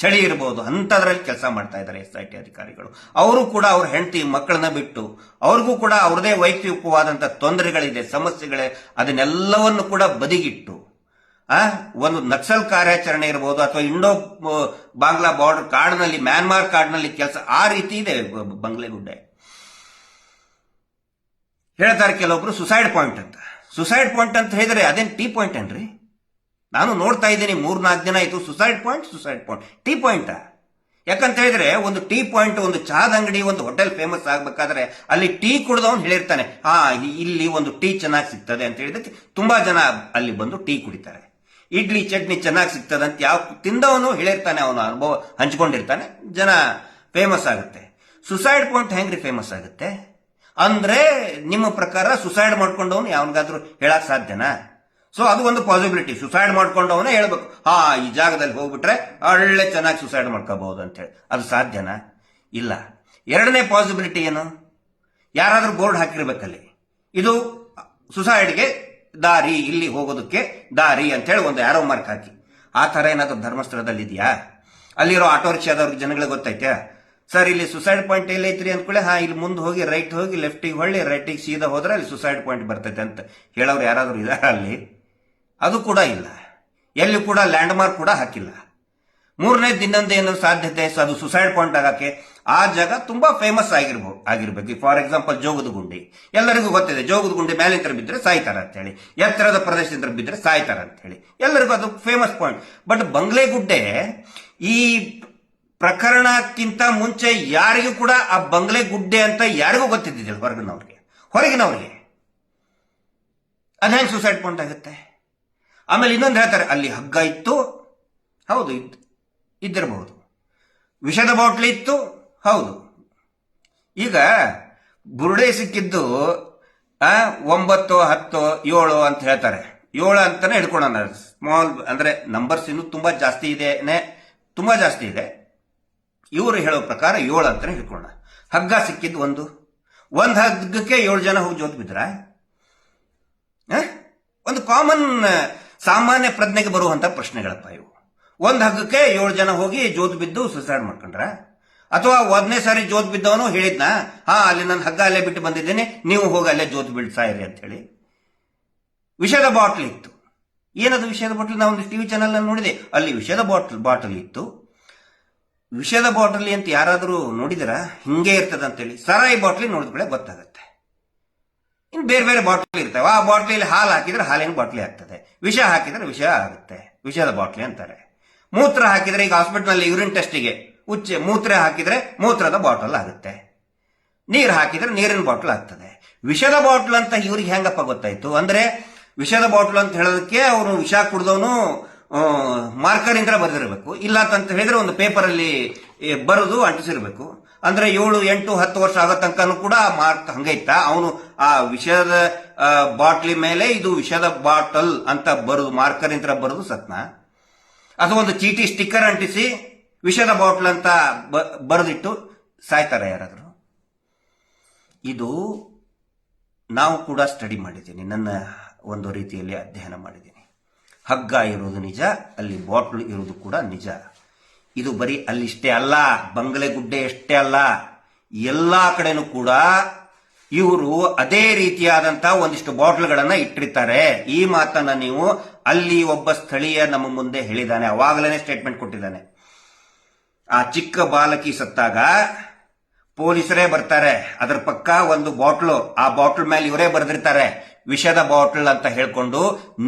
ಚಳಿ ಇರಬಹುದು, ಅಂತದ್ರಲ್ಲಿ ಕೆಲಸ ಮಾಡ್ತಾ ಇದ್ದಾರೆ SIT ಅಧಿಕಾರಿಗಳು. ಅವರು ಕೂಡ ಅವ್ರ ಹೆಂಡತಿ ಮಕ್ಕಳನ್ನ ಬಿಟ್ಟು, ಅವ್ರಿಗೂ ಕೂಡ ಅವ್ರದೇ ವೈಯಕ್ತಿಕವಾದಂತಹ ತೊಂದರೆಗಳಿದೆ, ಸಮಸ್ಯೆಗಳೇ, ಅದನ್ನೆಲ್ಲವನ್ನು ಕೂಡ ಬದಿಗಿಟ್ಟು ಒಂದು ನಕ್ಸಲ್ ಕಾರ್ಯಾಚರಣೆ ಇರಬಹುದು ಅಥವಾ ಇಂಡೋ ಬಾಂಗ್ಲಾ ಬಾರ್ಡರ್ ಕಾಡ್ನಲ್ಲಿ ಮ್ಯಾನ್ಮಾರ್ ಕಾಡ್ನಲ್ಲಿ ಕೆಲಸ ಆ ರೀತಿ ಇದೆ ಬಂಗ್ಲೆಗುಡ್ಡೆ. ಹೇಳ್ತಾರೆ ಕೆಲವೊಬ್ರು ಸುಸೈಡ್ ಪಾಯಿಂಟ್ ಅಂತ. ಸುಸೈಡ್ ಪಾಯಿಂಟ್ ಅಂತ ಹೇಳಿದ್ರೆ ಅದೇನು ಟೀ ಪಾಯಿಂಟ್ ಏನ್ರಿ? ನಾನು ನೋಡ್ತಾ ಇದ್ದೀನಿ 3-4 ದಿನ ಆಯ್ತು ಸುಸೈಡ್ ಪಾಯಿಂಟ್ ಟೀ ಪಾಯಿಂಟ್. ಯಾಕಂತ ಹೇಳಿದ್ರೆ ಒಂದು ಟೀ ಪಾಯಿಂಟ್, ಒಂದು ಚಹಾದ ಅಂಗಡಿ, ಒಂದು ಹೋಟೆಲ್ ಫೇಮಸ್ ಆಗ್ಬೇಕಾದ್ರೆ ಅಲ್ಲಿ ಟೀ ಕುಡಿದವನು ಹೇಳಿರ್ತಾನೆ, ಇಲ್ಲಿ ಒಂದು ಟೀ ಚೆನ್ನಾಗಿ ಸಿಗ್ತದೆ ಅಂತ ಹೇಳಿದಕ್ಕೆ ತುಂಬಾ ಜನ ಅಲ್ಲಿ ಬಂದು ಟೀ ಕುಡಿತಾರೆ. ಇಡ್ಲಿ ಚಟ್ನಿ ಚೆನ್ನಾಗಿ ಸಿಗ್ತದೆ ಅಂತ ಯಾವ ತಿಂದವನು ಹೇಳಿರ್ತಾನೆ, ಅವನ ಅನುಭವ ಹಂಚ್ಕೊಂಡಿರ್ತಾನೆ, ಜನ ಫೇಮಸ್ ಆಗುತ್ತೆ. ಸುಸೈಡ್ ಪಾಯಿಂಟ್ ಹೆಂಗ್ರಿ ಫೇಮಸ್ ಆಗುತ್ತೆ ಅಂದ್ರೆ ನಿಮ್ಮ ಪ್ರಕಾರ ಸುಸೈಡ್ ಮಾಡ್ಕೊಂಡವನು ಯಾವನಿಗಾದ್ರೂ ಹೇಳಕ್ ಸಾಧ್ಯನಾ? ಸೊ ಅದು ಒಂದು ಪಾಸಿಬಿಲಿಟಿ. ಸುಸೈಡ್ ಮಾಡ್ಕೊಂಡವನೇ ಹೇಳ್ಬೇಕು, ಈ ಜಾಗದಲ್ಲಿ ಹೋಗ್ಬಿಟ್ರೆ ಒಳ್ಳೆ ಚೆನ್ನಾಗಿ ಸುಸೈಡ್ ಮಾಡ್ಕೋಬಹುದು ಅಂತ ಹೇಳಿ. ಅದು ಸಾಧ್ಯನಾ? ಇಲ್ಲ. ಎರಡನೇ ಪಾಸಿಬಿಲಿಟಿ ಏನು? ಯಾರಾದ್ರೂ ಬೋರ್ಡ್ ಹಾಕಿರ್ಬೇಕಲ್ಲಿ, ಇದು ಸುಸೈಡ್ಗೆ ದಾರಿ, ಇಲ್ಲಿ ಹೋಗೋದಕ್ಕೆ ದಾರಿ ಅಂತ ಹೇಳಿ ಒಂದು ಆರೋ ಮಾರ್ಕ್ ಹಾಕಿ. ಆ ತರ ಏನಾದ್ರು ಧರ್ಮಸ್ಥಳದಲ್ಲಿ ಇದೆಯಾ? ಅಲ್ಲಿರೋ ಆಟೋ ರಿಕ್ಷಾದವ್ರಿಗೆ ಜನಗಳಿಗೆ ಗೊತ್ತೈತೆ, ಸರ್ ಇಲ್ಲಿ ಸುಸೈಡ್ ಪಾಯಿಂಟ್ ಎಲ್ಲೈತ್ರಿ ಅಂದ್ಕೊಳ್ಳಿ, ಇಲ್ಲಿ ಮುಂದೆ ಹೋಗಿ ರೈಟ್ ಹೋಗಿ ಲೆಫ್ಟಿಗೆ ಹೊಳ್ಳಿ ರೈಟಿಗೆ ಸೀದಾ ಹೋದ್ರೆ ಅಲ್ಲಿ ಸುಸೈಡ್ ಪಾಯಿಂಟ್ ಬರ್ತೈತೆ ಅಂತ ಹೇಳೋರು ಯಾರಾದ್ರೂ ಇದಾರ ಅಲ್ಲಿ? ಅದು ಕೂಡ ಇಲ್ಲ. ಎಲ್ಲಿ ಕೂಡ ಲ್ಯಾಂಡ್ ಮಾರ್ಕ್ ಕೂಡ ಹಾಕಿಲ್ಲ. ಮೂರನೇದು ಇನ್ನೊಂದೇನು ಸಾಧ್ಯತೆ, ಅದು ಸುಸೈಡ್ ಪಾಯಿಂಟ್ ಆಗಕ್ಕೆ ಆ ಜಾಗ ತುಂಬಾ ಫೇಮಸ್ ಆಗಿರ್ಬೇಕು. ಫಾರ್ ಎಕ್ಸಾಂಪಲ್ ಜೋಗದ ಗುಂಡಿ, ಎಲ್ಲರಿಗೂ ಗೊತ್ತಿದೆ ಜೋಗದ ಗುಂಡಿ ಮೇಲಿಂದ ಬಿದ್ದರೆ ಸಾಯ್ತಾರ ಅಂತ ಹೇಳಿ, ಎತ್ತರದ ಪ್ರದೇಶದಿಂದ ಬಿದ್ದರೆ ಸಾಯ್ತಾರ ಅಂತ ಹೇಳಿ ಎಲ್ಲರಿಗೂ ಅದು ಫೇಮಸ್ ಪಾಯಿಂಟ್. ಬಟ್ ಬಂಗ್ಲೆಗುಡ್ಡೆ ಈ ಪ್ರಕರಣಕ್ಕಿಂತ ಮುಂಚೆ ಯಾರಿಗೂ ಕೂಡ ಆ ಬಂಗ್ಲೆಗುಡ್ಡೆ ಅಂತ ಯಾರಿಗೂ ಗೊತ್ತಿದ್ದಿಲ್ಲ ಹೊರಗಿನವ್ರಿಗೆ ಅದ್ ಹೆಂಗ್ ಸುಸೈಡ್ ಪಾಯಿಂಟ್ ಆಗುತ್ತೆ? ಆಮೇಲೆ ಇನ್ನೊಂದು ಹೇಳ್ತಾರೆ, ಅಲ್ಲಿ ಹಗ್ಗ ಇತ್ತು, ಹೌದು ಇದ್ದಿರಬಹುದು. ವಿಷದ ಬಾಟ್ಲಿ ಇತ್ತು, ಹೌದು. ಈಗ ಬುರುಡೆ ಸಿಕ್ಕಿದ್ದು 9, 10, 7 ಅಂತ ಹೇಳ್ತಾರೆ. 7 ಅಂತಾನೆ ಹಿಡ್ಕೊಳ್ಳೋಣ. ಸ್ಮಾಲ್ ಅಂದ್ರೆ ನಂಬರ್ಸ್ ಇನ್ನು ತುಂಬಾ ಜಾಸ್ತಿ ಇದೆ. ಇವರು ಹೇಳೋ ಪ್ರಕಾರ 7 ಅಂತಾನೆ ಹಿಡ್ಕೊಳ್ಳೋಣ. ಹಗ್ಗ ಸಿಕ್ಕಿದ್ದು ಒಂದು ಹಗ್ಗಕ್ಕೆ 7 ಜನ ಹೋಗಿ ಜೋತ್ ಬಿದ್ರ? ಒಂದು ಕಾಮನ್ ಸಾಮಾನ್ಯ ಪ್ರಜ್ಞೆಗೆ ಬರುವಂತ ಪ್ರಶ್ನೆಗಳಪ್ಪ ಇವು. ಒಂದು ಹಗ್ಗಕ್ಕೆ 7 ಜನ ಹೋಗಿ ಜೋತ್ ಬಿದ್ದು ಸುಸೈಡ್ ಮಾಡ್ಕೊಂಡ್ರ? ಅಥವಾ 1ನೇ ಸಾರಿ ಜೋತ್ ಬಿದ್ದವನು ಹೇಳಿದ್ನ, ಅಲ್ಲಿ ನನ್ನ ಹಗ್ಗ ಅಲ್ಲೇ ಬಿಟ್ಟು ಬಂದಿದ್ದೇನೆ, ನೀವು ಹೋಗಿ ಅಲ್ಲೇ ಜೋತ್ ಬಿಡ್ಸಾಯಿರಿ ಅಂತ ಹೇಳಿ. ವಿಷದ ಬಾಟ್ಲ್ ಇತ್ತು. ಏನದು ವಿಷದ ಬಾಟಲ್? ನಾವು ಒಂದು ಟಿವಿ ಚಾನಲ್ ನೋಡಿದೆ, ಅಲ್ಲಿ ವಿಷದ ಬಾಟಲ್ ಇತ್ತು. ವಿಷದ ಬಾಟಲಿ ಅಂತ ಯಾರಾದ್ರೂ ನೋಡಿದಿರಾ? ಹಿಂಗೆ ಇರ್ತದ ಅಂತೇಳಿ. ಸರಾಯಿ ಬಾಟ್ಲಿ ನೋಡಿದ್ಮೇಲೆ ಗೊತ್ತಾಗುತ್ತೆ. ಇನ್ನು ಬೇರೆ ಬೇರೆ ಬಾಟ್ಲಿ ಇರ್ತವೆ. ಆ ಬಾಟ್ಲಿಯಲ್ಲಿ ಹಾಲು ಹಾಕಿದ್ರೆ ಹಾಲಿನ ಬಾಟ್ಲಿ ಆಗ್ತದೆ, ವಿಷ ಹಾಕಿದ್ರೆ ವಿಷ ಆಗುತ್ತೆ, ವಿಷದ ಬಾಟ್ಲಿ ಅಂತಾರೆ. ಮೂತ್ರ ಹಾಕಿದ್ರೆ, ಈಗ ಹಾಸ್ಪಿಟಲ್ ಯೂರಿನ್ ಟೆಸ್ಟಿಗೆ ಮೂತ್ರ ಹಾಕಿದ್ರೆ ಮೂತ್ರದ ಬಾಟಲ್ ಆಗುತ್ತೆ, ನೀರು ಹಾಕಿದ್ರೆ ನೀರಿನ ಬಾಟಲ್ ಆಗ್ತದೆ. ವಿಷದ ಬಾಟಲ್ ಅಂತ ಇವ್ರಿಗೆ ಹೆಂಗಪ್ಪ ಗೊತ್ತಾಯ್ತು ಅಂದ್ರೆ, ವಿಷದ ಬಾಟಲ್ ಅಂತ ಹೇಳೋದಕ್ಕೆ ಅವನು ವಿಷ ಕುಡ್ದವನು ಮಾರ್ಕರ್ ಇಂದ ಬರೆದಿರಬೇಕು. ಇಲ್ಲ ಅಂತ ಹೇಳಿದ್ರೆ ಒಂದು ಪೇಪರ್ ಅಲ್ಲಿ ಬರೆದು ಅಂಟಿಸಿರ್ಬೇಕು. ಅಂದ್ರೆ 7, 8, 10 ವರ್ಷ ಆಗೋ ತನಕನೂ ಕೂಡ ಮಾರ್ಕ್ ಹಂಗೆ ಇತ್ತ. ಅವನು ಆ ವಿಷದ ಬಾಟ್ಲಿ ಮೇಲೆ ಇದು ವಿಷದ ಬಾಟಲ್ ಅಂತ ಬರೆದು ಮಾರ್ಕರ್ ಇಂದ ಬರೆದು ಸತ್ನ, ಅಥವಾ ಒಂದು ಚೀಟಿ ಸ್ಟಿಕ್ಕರ್ ಅಂಟಿಸಿ ವಿಷದ ಬಾಟ್ಲ್ ಅಂತ ಬರೆದಿಟ್ಟು ಸಾಯ್ತಾರೆ ಯಾರಾದ್ರು? ಇದು ನಾವು ಕೂಡ ಸ್ಟಡಿ ಮಾಡಿದ್ದೀನಿ, ನನ್ನ ಒಂದು ರೀತಿಯಲ್ಲಿ ಅಧ್ಯಯನ ಮಾಡಿದ್ದೀನಿ. ಹಗ್ಗ ಇರೋದು ನಿಜ, ಅಲ್ಲಿ ಬಾಟ್ಲ್ ಇರೋದು ಕೂಡ ನಿಜ. ಇದು ಬರೀ ಅಲ್ಲಿಷ್ಟೇ ಅಲ್ಲ, ಬಂಗ್ಲೆಗುಡ್ಡೆ ಅಷ್ಟೇ ಅಲ್ಲ, ಎಲ್ಲಾ ಕಡೆನೂ ಕೂಡ ಇವರು ಅದೇ ರೀತಿಯಾದಂತಹ ಒಂದಿಷ್ಟು ಬಾಟ್ಲ್ಗಳನ್ನ ಇಟ್ಟಿರ್ತಾರೆ. ಈ ಮಾತನ್ನ ನೀವು ಅಲ್ಲಿ ಒಬ್ಬ ಸ್ಥಳೀಯ ನಮ್ಮ ಮುಂದೆ ಹೇಳಿದ್ದಾನೆ, ಅವಾಗಲೇ ಸ್ಟೇಟ್ಮೆಂಟ್ ಕೊಟ್ಟಿದ್ದಾನೆ. ಆ ಚಿಕ್ಕ ಬಾಲಕಿ ಸತ್ತಾಗ ಪೊಲೀಸರೇ ಬರ್ತಾರೆ, ಅದರ ಪಕ್ಕ ಒಂದು ಬಾಟ್ಲು, ಆ ಬಾಟ್ಲ್ ಮೇಲೆ ಇವರೇ ಬರೆದಿರ್ತಾರೆ ವಿಷದ ಬಾಟಲ್ ಅಂತ ಹೇಳ್ಕೊಂಡು.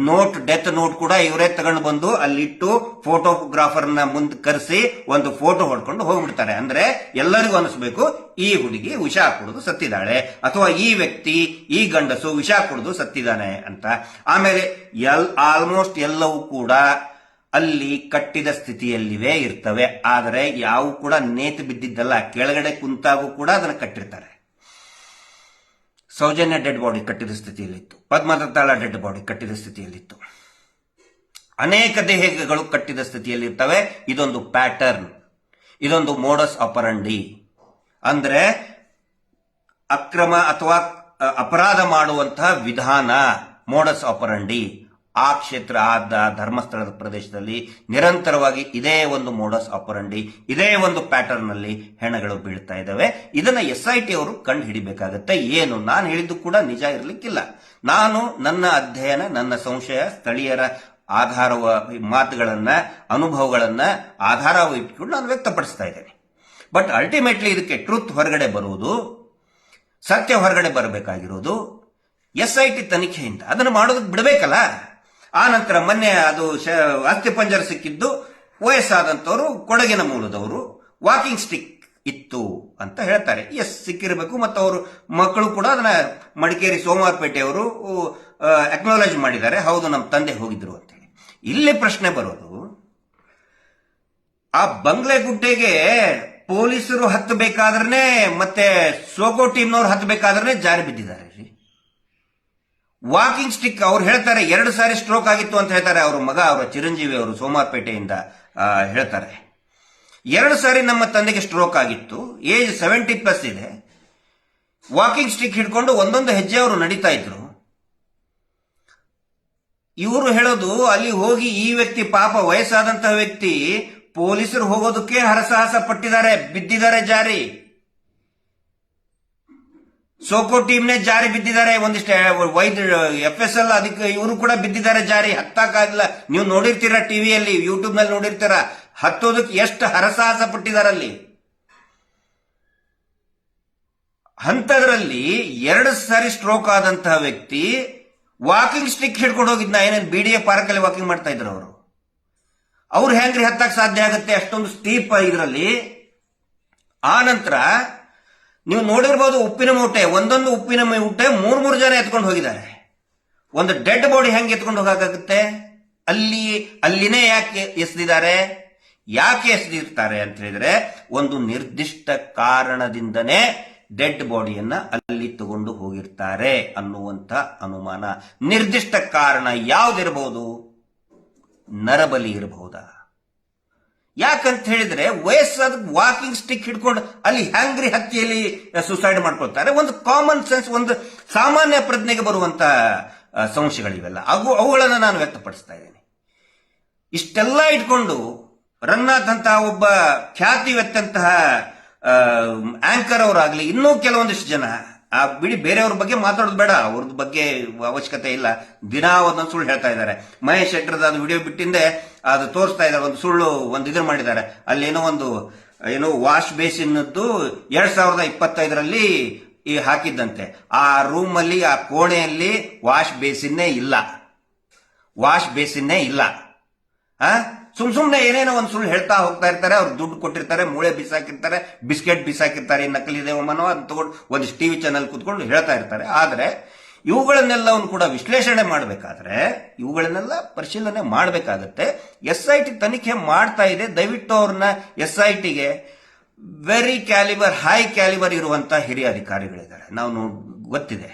ಡೆತ್ ನೋಟ್ ಕೂಡ ಇವರೇ ತಗೊಂಡು ಬಂದು ಅಲ್ಲಿಟ್ಟು ಫೋಟೋಗ್ರಾಫರ್ನ ಮುಂದೆ ಕರೆಸಿ ಒಂದು ಫೋಟೋ ಹೊಡ್ಕೊಂಡು ಹೋಗ್ಬಿಡ್ತಾರೆ. ಅಂದ್ರೆ ಎಲ್ಲರಿಗೂ ಅನಿಸ್ಬೇಕು ಈ ಹುಡುಗಿ ವಿಷ ಕುಡಿದು ಸತ್ತಿದ್ದಾಳೆ, ಅಥವಾ ಈ ವ್ಯಕ್ತಿ, ಈ ಗಂಡಸು ವಿಷ ಕುಡಿದು ಸತ್ತಿದ್ದಾನೆ ಅಂತ. ಆಮೇಲೆ ಆಲ್ಮೋಸ್ಟ್ ಎಲ್ಲವೂ ಕೂಡ ಅಲ್ಲಿ ಕಟ್ಟಿದ ಸ್ಥಿತಿಯಲ್ಲಿವೇ ಇರ್ತವೆ. ಆದರೆ ಯಾವ ಕೂಡ ನೇತು ಬಿದ್ದಿದ್ದಲ್ಲ, ಕೆಳಗಡೆ ಕುಂತಾಗೂ ಕೂಡ ಅದನ್ನ ಕಟ್ಟಿರ್ತಾರೆ. ಸೌಜನ್ಯ ಡೆಡ್ ಬಾಡಿ ಕಟ್ಟಿದ ಸ್ಥಿತಿಯಲ್ಲಿತ್ತು, ಪದ್ಮದತ್ತಾಳ ಡೆಡ್ ಬಾಡಿ ಕಟ್ಟಿದ ಸ್ಥಿತಿಯಲ್ಲಿತ್ತು, ಅನೇಕ ದೇಹಗಳು ಕಟ್ಟಿದ ಸ್ಥಿತಿಯಲ್ಲಿರ್ತವೆ. ಇದೊಂದು ಪ್ಯಾಟರ್ನ್, ಇದೊಂದು ಮೋಡಸ್ ಆಪರಂಡಿ. ಅಂದ್ರೆ ಅಕ್ರಮ ಅಥವಾ ಅಪರಾಧ ಮಾಡುವಂತಹ ವಿಧಾನ, ಮೋಡಸ್ ಆಪರಂಡಿ. ಆ ಕ್ಷೇತ್ರ, ಆ ಧರ್ಮಸ್ಥಳದ ಪ್ರದೇಶದಲ್ಲಿ ನಿರಂತರವಾಗಿ ಇದೇ ಒಂದು ಮೋಡಸ್ ಆಪರಂಡಿ, ಇದೇ ಒಂದು ಪ್ಯಾಟರ್ನ್ ನಲ್ಲಿ ಹೆಣಗಳು ಬೀಳ್ತಾ ಇದ್ದಾವೆ. ಇದನ್ನ SIT ಅವರು ಕಂಡು ಹಿಡಿಬೇಕಾಗತ್ತೆ. ಏನು ನಾನು ಹೇಳಿದ್ದು ಕೂಡ ನಿಜ ಇರಲಿಕ್ಕಿಲ್ಲ. ನಾನು ನನ್ನ ಅಧ್ಯಯನ, ನನ್ನ ಸಂಶಯ, ಸ್ಥಳೀಯರ ಮಾತುಗಳನ್ನ, ಅನುಭವಗಳನ್ನ ಇಟ್ಕೊಂಡು ನಾನು ವ್ಯಕ್ತಪಡಿಸ್ತಾ ಇದ್ದೇನೆ. ಬಟ್ ಅಲ್ಟಿಮೇಟ್ಲಿ ಇದಕ್ಕೆ ಟ್ರೂತ್ ಹೊರಗಡೆ ಬರುವುದು, ಸತ್ಯ ಹೊರಗಡೆ ಬರಬೇಕಾಗಿರೋದು SIT ತನಿಖೆಯಿಂದ. ಅದನ್ನು ಮಾಡೋದಕ್ಕೆ ಬಿಡಬೇಕಲ್ಲ. ಆ ನಂತರ ಮೊನ್ನೆ ಅದು ಅಸ್ಥಿಪಂಜರ ಸಿಕ್ಕಿದ್ದು ವಯಸ್ಸಾದಂಥವ್ರು, ಕೊಡಗಿನ ಮೂಲದವರು, ವಾಕಿಂಗ್ ಸ್ಟಿಕ್ ಇತ್ತು ಅಂತ ಹೇಳ್ತಾರೆ. ಸಿಕ್ಕಿರಬೇಕು. ಮತ್ತು ಅವರು ಮಕ್ಕಳು ಕೂಡ ಅದನ್ನ ಮಡಿಕೇರಿ ಸೋಮವಾರಪೇಟೆಯವರು ಅಕ್ನಾಲೇಜ್ ಮಾಡಿದ್ದಾರೆ, ಹೌದು ನಮ್ಮ ತಂದೆ ಹೋಗಿದ್ರು ಅಂತೇಳಿ. ಇಲ್ಲಿ ಪ್ರಶ್ನೆ ಬರೋದು, ಆ ಬಂಗ್ಲೆಗುಡ್ಡೆಗೆ ಪೊಲೀಸರು ಹತ್ತಬೇಕಾದ್ರೆ ಮತ್ತೆ ಸೋಕೋ ಟೀಮ್ನವ್ರು ಹತ್ತಬೇಕಾದ್ರೆ ಜಾರಿ ಬಿದ್ದಿದ್ದಾರೆ. ವಾಕಿಂಗ್ ಸ್ಟಿಕ್ ಅವ್ರು ಹೇಳ್ತಾರೆ 2 ಸಾರಿ ಸ್ಟ್ರೋಕ್ ಆಗಿತ್ತು ಅಂತ ಹೇಳ್ತಾರೆ. ಅವ್ರ ಮಗ, ಅವರ ಚಿರಂಜೀವಿ ಅವರು ಸೋಮವಾರಪೇಟೆಯಿಂದ ಹೇಳ್ತಾರೆ, 2 ಸಾರಿ ನಮ್ಮ ತಂದೆಗೆ ಸ್ಟ್ರೋಕ್ ಆಗಿತ್ತು, ಏಜ್ 70+ ಇದೆ. ವಾಕಿಂಗ್ ಸ್ಟಿಕ್ ಹಿಡ್ಕೊಂಡು ಒಂದೊಂದು ಹೆಜ್ಜೆ ಅವರು ನಡೀತಾ ಇದ್ರು. ಇವರು ಹೇಳೋದು, ಅಲ್ಲಿ ಹೋಗಿ ಈ ವ್ಯಕ್ತಿ, ಪಾಪ ವಯಸ್ಸಾದಂತಹ ವ್ಯಕ್ತಿ, ಪೊಲೀಸರು ಹೋಗೋದಕ್ಕೆ ಹರಸಾಹಸ ಪಟ್ಟಿದ್ದಾರೆ, ಬಿದ್ದಿದ್ದಾರೆ ಜಾರಿ. ಸೋಕೋ ಟೀಮ್ನೇ ಜಾರಿ ಬಿದ್ದಿದ್ದಾರೆ. ಒಂದಿಷ್ಟು FSL ಅದಕ್ಕೆ ಇವರು ಕೂಡ ಬಿದ್ದಿದ್ದಾರೆ ಜಾರಿ, ಹತ್ತಕ್ಕಾಗಿಲ್ಲ. ನೀವು ನೋಡಿರ್ತೀರ, ಟಿವಿಯಲ್ಲಿ, ಯೂಟ್ಯೂಬ್ ನಲ್ಲಿ ನೋಡಿರ್ತೀರ, ಹತ್ತೋದಕ್ಕೆ ಎಷ್ಟು ಹರಸಾಹಸ ಪಟ್ಟಿದಾರಲ್ಲಿ. ಅಂಥದ್ರಲ್ಲಿ 2 ಸಾರಿ ಸ್ಟ್ರೋಕ್ ಆದಂತಹ ವ್ಯಕ್ತಿ ವಾಕಿಂಗ್ ಸ್ಟಿಕ್ ಹಿಡ್ಕೊಂಡು ಹೋಗಿದ್ನ. ಏನೇನು BDA ಪಾರ್ಕ್ ಅಲ್ಲಿ ವಾಕಿಂಗ್ ಮಾಡ್ತಾ ಇದ್ರು ಅವರು. ಅವ್ರು ಹೆಂಗ್ರಿ ಹತ್ತಕ್ಕೆ ಸಾಧ್ಯ ಆಗುತ್ತೆ ಅಷ್ಟೊಂದು ಸ್ಟೀಪ್ ಇದರಲ್ಲಿ. ಆ ನಂತರ ನೀವು ನೋಡಿರ್ಬೋದು, ಉಪ್ಪಿನ ಮೂಟೆ, ಒಂದೊಂದು ಉಪ್ಪಿನ ಮೂಟೆ 3 ಜನ ಎತ್ಕೊಂಡು ಹೋಗಿದ್ದಾರೆ. ಒಂದು ಡೆಡ್ ಬಾಡಿ ಹೆಂಗೆ ಎತ್ಕೊಂಡು ಹೋಗಕ್ಕಾಗುತ್ತೆ? ಅಲ್ಲಿನೇ ಯಾಕೆ ಎಸೆದಿದ್ದಾರೆ? ಯಾಕೆ ಎಸೆದಿರ್ತಾರೆ ಅಂತ ಹೇಳಿದ್ರೆ, ಒಂದು ನಿರ್ದಿಷ್ಟ ಕಾರಣದಿಂದನೇ ಡೆಡ್ ಬಾಡಿಯನ್ನ ಅಲ್ಲಿ ತಗೊಂಡು ಹೋಗಿರ್ತಾರೆ ಅನ್ನುವಂತ ಅನುಮಾನ. ನಿರ್ದಿಷ್ಟ ಕಾರಣ ಯಾವುದಿರಬಹುದು? ನರಬಲಿ ಇರಬಹುದಾ? ಯಾಕಂತ ಹೇಳಿದ್ರೆ, ವಯಸ್ಸಾದ ವಾಕಿಂಗ್ ಸ್ಟಿಕ್ ಹಿಡ್ಕೊಂಡು ಅಲ್ಲಿ ಹ್ಯಾಂಗ್ರಿ ಹತ್ತಿಯಲ್ಲಿ ಸುಸೈಡ್ ಮಾಡ್ಕೊಳ್ತಾರೆ. ಒಂದು ಕಾಮನ್ ಸೆನ್ಸ್, ಒಂದು ಸಾಮಾನ್ಯ ಪ್ರಜ್ಞೆಗೆ ಬರುವಂತ ಸಂಶಯಗಳಿವೆಲ್ಲ, ಅವುಗಳನ್ನು ನಾನು ವ್ಯಕ್ತಪಡಿಸ್ತಾ ಇದ್ದೇನೆ. ಇಷ್ಟೆಲ್ಲ ಇಟ್ಕೊಂಡು ರನ್ನಾಥ್ ಅಂತ ಒಬ್ಬ ಖ್ಯಾತಿವೆತ್ತಂತಹ ಆಂಕರ್ ಅವರಾಗ್ಲಿ, ಇನ್ನೂ ಕೆಲವೊಂದಿಷ್ಟು ಜನ, ಬಿಡಿ ಬೇರೆಯವ್ರ ಬಗ್ಗೆ ಮಾತಾಡೋದು ಬೇಡ, ಅವ್ರದ್ದು ಬಗ್ಗೆ ಅವಶ್ಯಕತೆ ಇಲ್ಲ, ದಿನಾ ಒಂದೊಂದು ಸುಳ್ಳು ಹೇಳ್ತಾ ಇದ್ದಾರೆ. ಮಹೇಶ್ ಶೆಟ್ಟರ್ದ ಅದು ವಿಡಿಯೋ ಬಿಟ್ಟಿಂದೆ ಅದು ತೋರಿಸ್ತಾ ಇದ್ದಾರೆ, ಒಂದು ಸುಳ್ಳು ಇದನ್ನು ಮಾಡಿದ್ದಾರೆ. ಅಲ್ಲಿ ಏನೋ ವಾಶ್ ಬೇಸಿನ್ನದ್ದು 2025ರಲ್ಲಿ ಹಾಕಿದ್ದಂತೆ. ಆ ರೂಮ್ ಅಲ್ಲಿ, ಆ ಕೋಣೆಯಲ್ಲಿ ವಾಶ್ ಬೇಸಿನ್ನೇ ಇಲ್ಲ. ಸುಮ್ನೆ ಏನೇನೋ ಒಂದು ಸುಳ್ಳು ಹೇಳ್ತಾ ಹೋಗ್ತಾ ಇರ್ತಾರೆ. ಅವ್ರು ದುಡ್ಡು ಕೊಟ್ಟಿರ್ತಾರೆ, ಮೂಳೆ ಬಿಸಾಕಿರ್ತಾರೆ, ಬಿಸ್ಕೆಟ್ ಬಿಸಾಕಿರ್ತಾರೆ, ನಕಲಿ ದೇವಮ್ಮನೋ ಅಂತ ತಗೊಂಡು ಒಂದಿಷ್ಟು ಟಿವಿ ಚಾನಲ್ ಕೂತ್ಕೊಂಡು ಹೇಳ್ತಾ ಇರ್ತಾರೆ. ಆದ್ರೆ ಇವುಗಳನ್ನೆಲ್ಲವನ್ನು ಕೂಡ ವಿಶ್ಲೇಷಣೆ ಮಾಡಬೇಕಾದ್ರೆ, ಇವುಗಳನ್ನೆಲ್ಲ ಪರಿಶೀಲನೆ ಮಾಡಬೇಕಾಗತ್ತೆ. SIT ತನಿಖೆ ಮಾಡ್ತಾ ಇದೆ. ದಯವಿಟ್ಟು ಅವ್ರನ್ನ SITಗೆ ವೆರಿ ಕ್ಯಾಲಿಬರ್, ಹೈ ಕ್ಯಾಲಿಬರ್ ಇರುವಂತಹ ಹಿರಿಯ ಅಧಿಕಾರಿಗಳಿದ್ದಾರೆ, ನಾವು ಗೊತ್ತಿದೆ,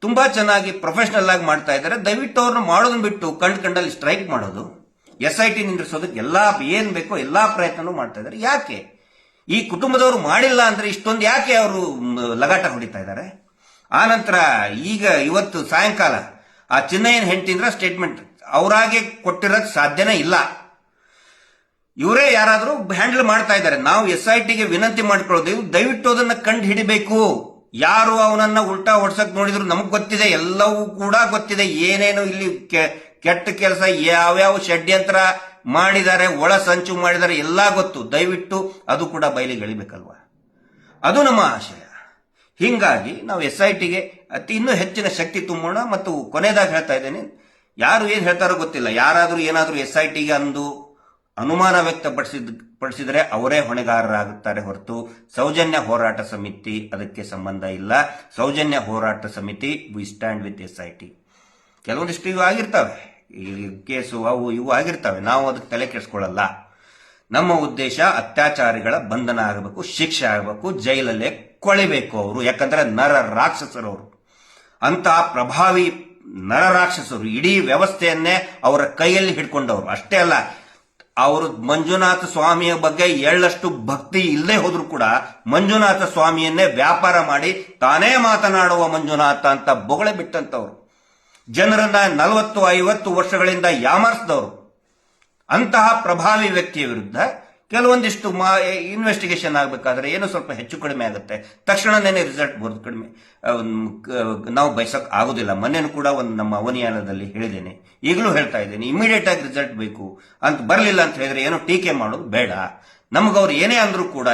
ತುಂಬಾ ಚೆನ್ನಾಗಿ ಪ್ರೊಫೆಷನಲ್ ಆಗಿ ಮಾಡ್ತಾ ಇದ್ದಾರೆ. ದಯವಿಟ್ಟು ಅವ್ರನ್ನ ಮಾಡೋದನ್ನ ಬಿಟ್ಟು ಕಂಡಲ್ಲಿ ಸ್ಟ್ರೈಕ್ ಮಾಡೋದು, SIT ನಿಂದಿಸೋದಕ್ಕೆ ಏನ್ ಬೇಕೋ ಎಲ್ಲಾ ಪ್ರಯತ್ನನೂ ಮಾಡ್ತಾ ಇದ್ದಾರೆ. ಯಾಕೆ ಈ ಕುಟುಂಬದವರು ಮಾಡಿಲ್ಲ ಅಂದ್ರೆ ಇಷ್ಟೊಂದು ಯಾಕೆ ಅವರು ಲಗಾಟ ಹೊಡಿತಾ ಇದ್ದಾರೆ? ಆ ನಂತರ ಇವತ್ತು ಸಾಯಂಕಾಲ ಆ ಚಿನ್ನಯ್ಯನ ಹೆಂಡತಿಂದ್ರ ಸ್ಟೇಟ್ಮೆಂಟ್ ಅವರಾಗೆ ಕೊಟ್ಟಿರೋಕ್ ಸಾಧ್ಯನೇ ಇಲ್ಲ. ಇವರೇ ಯಾರಾದ್ರೂ ಹ್ಯಾಂಡಲ್ ಮಾಡ್ತಾ ಇದ್ದಾರೆ. ನಾವು SITಗೆ ವಿನಂತಿ ಮಾಡ್ಕೊಳ್ಳೋದು, ದಯವಿಟ್ಟು ಅದನ್ನ ಕಂಡು ಹಿಡಿಬೇಕು. ಯಾರು ಅವನನ್ನ ಉಲ್ಟಾ ಹೊಡ್ಸಕ್ ನೋಡಿದ್ರು ನಮಗ್ ಗೊತ್ತಿದೆ, ಎಲ್ಲವೂ ಕೂಡ ಗೊತ್ತಿದೆ, ಏನೇನು ಇಲ್ಲಿ ಕೆಟ್ಟ ಕೆಲಸ, ಯಾವ್ಯಾವ ಷಡ್ಯಂತ್ರ ಮಾಡಿದ್ದಾರೆ, ಒಳ ಸಂಚು ಮಾಡಿದ್ದಾರೆ, ಎಲ್ಲಾ ಗೊತ್ತು. ದಯವಿಟ್ಟು ಅದು ಕೂಡ ಬಯಲಿಗೆ ಎಳಿಬೇಕಲ್ವಾ? ಅದು ನಮ್ಮ ಆಶಯ. ಹಿಂಗಾಗಿ ನಾವು SITಗೆ ಇನ್ನೂ ಹೆಚ್ಚಿನ ಶಕ್ತಿ ತುಂಬೋಣ. ಮತ್ತು ಕೊನೆಯದಾಗಿ ಹೇಳ್ತಾ ಇದ್ದೇನೆ, ಯಾರು ಏನ್ ಹೇಳ್ತಾರೋ ಗೊತ್ತಿಲ್ಲ, ಯಾರಾದ್ರೂ ಏನಾದ್ರೂ SITಗೆ ಅಂದು ಅನುಮಾನ ವ್ಯಕ್ತಪಡಿಸಿದರೆ ಅವರೇ ಹೊಣೆಗಾರರಾಗುತ್ತಾರೆ ಹೊರತು ಸೌಜನ್ಯ ಹೋರಾಟ ಸಮಿತಿ ಅದಕ್ಕೆ ಸಂಬಂಧ ಇಲ್ಲ. ಸೌಜನ್ಯ ಹೋರಾಟ ಸಮಿತಿ ವಿ ಸ್ಟ್ಯಾಂಡ್ ವಿತ್ SIT. ಕೆಲವೊಂದಿಷ್ಟು ಇವು ಆಗಿರ್ತವೆ, ಈ ಕೇಸು ಅವು ಇವು ಆಗಿರ್ತವೆ, ನಾವು ಅದಕ್ಕೆ ತಲೆ ಕೆಡಿಸ್ಕೊಳ್ಳಲ್ಲ. ನಮ್ಮ ಉದ್ದೇಶ ಅತ್ಯಾಚಾರಿಗಳ ಬಂಧನ ಆಗಬೇಕು, ಶಿಕ್ಷೆ ಆಗಬೇಕು, ಜೈಲಲ್ಲೇ ಕೊಳಿಬೇಕು ಅವರು. ಯಾಕಂದ್ರೆ ನರ ರಾಕ್ಷಸರವರು, ಅಂತಹ ಪ್ರಭಾವಿ ನರ ರಾಕ್ಷಸರು, ಇಡೀ ವ್ಯವಸ್ಥೆಯನ್ನೇ ಅವರ ಕೈಯಲ್ಲಿ ಹಿಡ್ಕೊಂಡವರು. ಅಷ್ಟೇ ಅಲ್ಲ, ಅವರು ಮಂಜುನಾಥ ಸ್ವಾಮಿಯ ಬಗ್ಗೆ ಎಳ್ಳಷ್ಟು ಭಕ್ತಿ ಇಲ್ಲದೆ ಹೋದ್ರು ಕೂಡ ಮಂಜುನಾಥ ಸ್ವಾಮಿಯನ್ನೇ ವ್ಯಾಪಾರ ಮಾಡಿ ತಾನೇ ಮಾತನಾಡುವ ಮಂಜುನಾಥ ಅಂತ ಬೊಗಳೆ ಬಿಟ್ಟಂತವ್ರು, ಜನರನ್ನ 40-50 ವರ್ಷಗಳಿಂದ ಯಾಮಾರಿಸಿದವರು. ಅಂತಹ ಪ್ರಭಾವಿ ವ್ಯಕ್ತಿಯ ವಿರುದ್ಧ ಕೆಲವೊಂದಿಷ್ಟು ಇನ್ವೆಸ್ಟಿಗೇಷನ್ ಆಗಬೇಕಾದ್ರೆ ಏನೋ ಸ್ವಲ್ಪ ಹೆಚ್ಚು ಕಡಿಮೆ ಆಗುತ್ತೆ, ತಕ್ಷಣನೇ ರಿಸಲ್ಟ್ ಬರೋದು ಕಡಿಮೆ ನಾವು ಬಯಸಕ್ ಆಗುದಿಲ್ಲ. ಮೊನ್ನೆನೂ ಕೂಡ ಒಂದು ನಮ್ಮ ಅವನಿಯಾನದಲ್ಲಿ ಹೇಳಿದ್ದೇನೆ, ಈಗಲೂ ಹೇಳ್ತಾ ಇದ್ದೇನೆ, ಇಮಿಡಿಯೇಟ್ ಆಗಿ ರಿಸಲ್ಟ್ ಬೇಕು ಅಂತ ಬರಲಿಲ್ಲ ಅಂತ ಹೇಳಿದ್ರೆ ಏನೋ ಟೀಕೆ ಮಾಡೋದು ಬೇಡ. ನಮಗವ್ರು ಏನೇ ಅಂದ್ರೂ ಕೂಡ